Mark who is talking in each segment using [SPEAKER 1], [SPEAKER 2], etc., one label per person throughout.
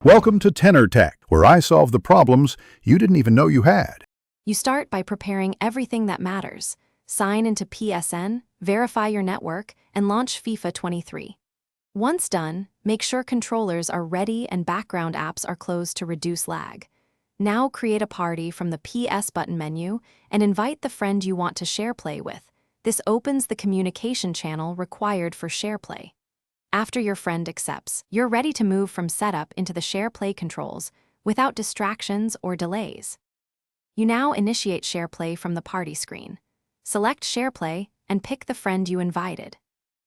[SPEAKER 1] Welcome to Tenor Tech, where I solve the problems you didn't even know you had.
[SPEAKER 2] You start by preparing everything that matters. Sign into PSN, verify your network, and launch FIFA 23. Once done, make sure controllers are ready and background apps are closed to reduce lag. Now create a party from the PS button menu and invite the friend you want to SharePlay with. This opens the communication channel required for SharePlay. After your friend accepts, you're ready to move from setup into the SharePlay controls without distractions or delays. You now initiate SharePlay from the party screen. Select SharePlay and pick the friend you invited.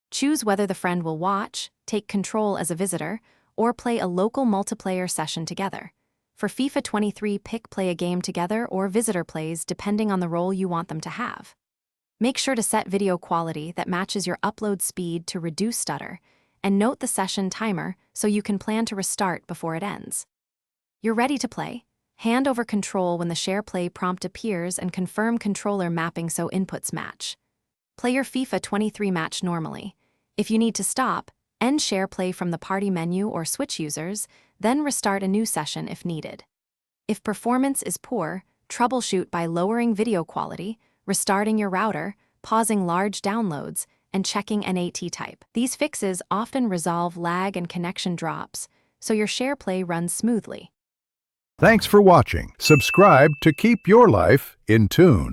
[SPEAKER 2] Choose whether the friend will watch, take control as a visitor, or play a local multiplayer session together. For FIFA 23, pick play a game together or visitor plays depending on the role you want them to have. Make sure to set video quality that matches your upload speed to reduce stutter, and note the session timer so you can plan to restart before it ends. You're ready to play? Hand over control when the SharePlay prompt appears and confirm controller mapping so inputs match. Play your FIFA 23 match normally. If you need to stop, end SharePlay from the party menu or switch users, then restart a new session if needed. If performance is poor, troubleshoot by lowering video quality, restarting your router, pausing large downloads, and checking NAT type. These fixes often resolve lag and connection drops, so your SharePlay runs smoothly.
[SPEAKER 1] Thanks for watching. Subscribe to keep your life in tune.